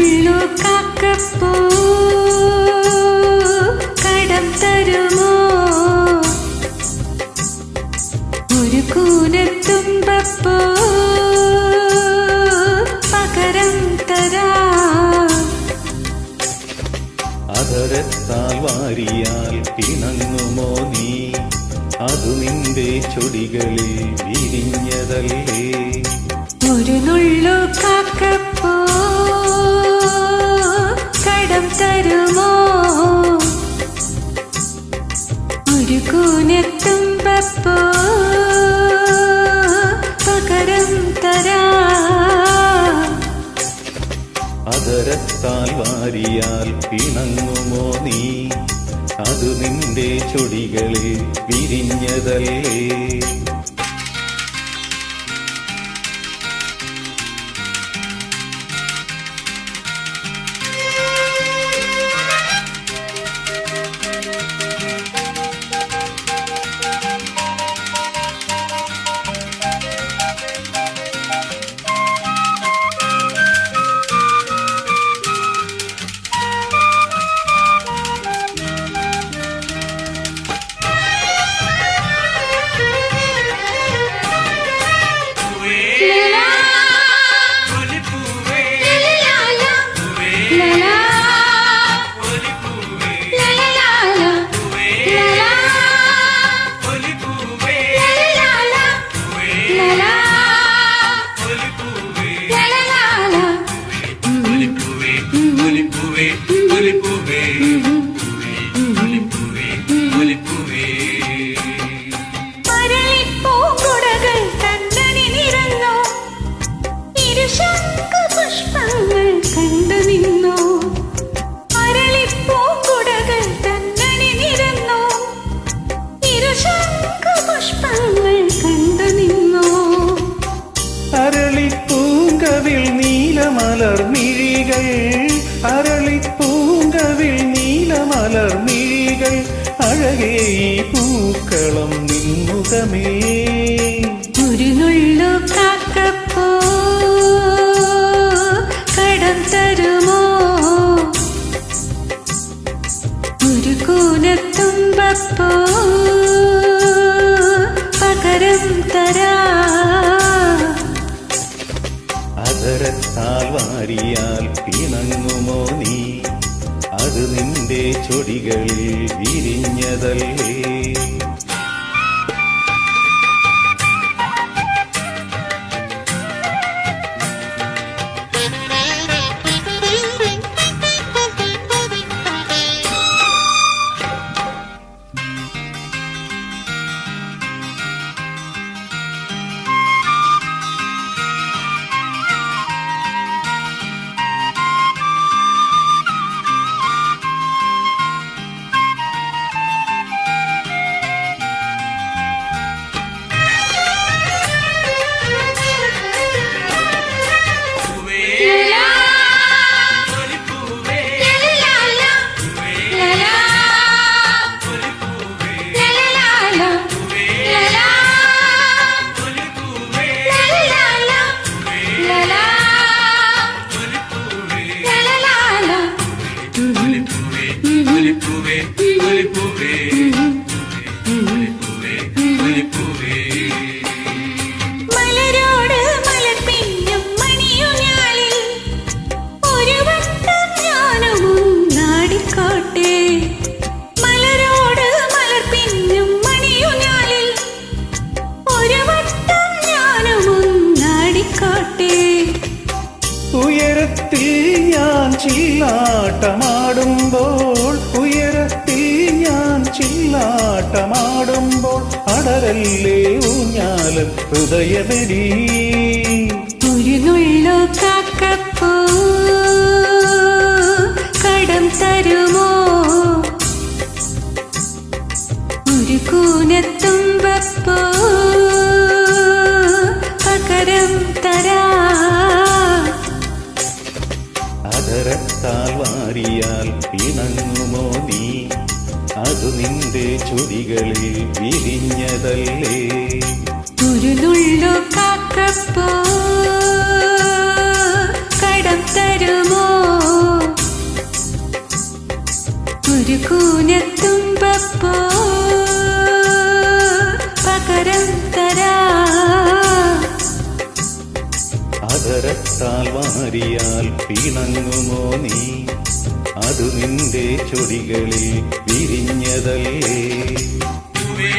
ഒരു കാക്കപ്പൂ കടം തരുമോ? ഒരു കൂനത്തുമ്പപ്പൂ പകരം തരാം. അതരത്താൽ വാരിയാൽ പിണങ്ങുമോ നീ? അതു നിന്റെ ചൊടികളിൽ വിരിഞ്ഞതല്ലേ? ഒരു നുള്ളു കാക്കപ്പൂ കടം തരുമോ? ഒരു കൂനത്തുമ്പപ്പൂ പകരം തരാം. അതരത്താൽ വാരിയാൽ പിണങ്ങുമോ നീ? അതു നിന്റെ ചൊടികളിൽ വിരിഞ്ഞതല്ലേ? അരളിപ്പൂങ്കവിൽ നീലമലർമിഴികൾ, അരളിപ്പൂങ്കവിൽ നീലമലർമിഴികൾ, അഴകേ ഈ പൂക്കളം നിൻമുഖമേ. ഒരു നുള്ളു കാക്കപ്പൂ കടം തരുമോ? ഒരു കൂനത്തുമ്പപ്പൂ പകരം തരാം. അതരത്താൽ വാരിയാൽ പിണങ്ങുമോ നീ? അത് നിന്റെ ചൊടികളിൽ വിരിഞ്ഞതല്ലേ? മലരോട് മലർപ്പിന്നും മണിയുഞ്ഞാലിൽ ഒരു വട്ടം ഞാനും നാടിക്കോട്ടെ. മലരോട് മലർപ്പിന്നും മണിയുഞ്ഞാലിൽ ഒരു വട്ടം ഞാനും നാടിക്കോട്ടെ. ഉയരത്തിൽ ഞാൻ ചില്ലാട്ടമാടുമ്പോൾ, ഉയരത്തിൽ ഞാൻ ചില്ലാട്ടമാടുമ്പോൾ അടരല്ലേ ഊഞ്ഞാലും ഹൃദയബലി. ഒരു നുള്ളു കാക്കപ്പൂ കടം തരുമോ? ഒരു കൂനത്തുമ്പപ്പൂ പകരം തരാ. അതരത്താൽ വാരിയാൽ പിണങ്ങുമോ നീ? അത് നിന്റെ ചുടികളിൽ വിരിഞ്ഞതല്ലേ? ഒരു നുള്ളു കാക്കപ്പൂ കടം തരുമോ? ഒരു കൂനത്തുമ്പപ്പൂ പകരം തരാ. അതരത്താൽ വാരിയാൽ പിണങ്ങുമോ നീ? അത് നിന്റെ ചുടികളിൽ വിരിഞ്ഞതല്ലേ? പൂവേ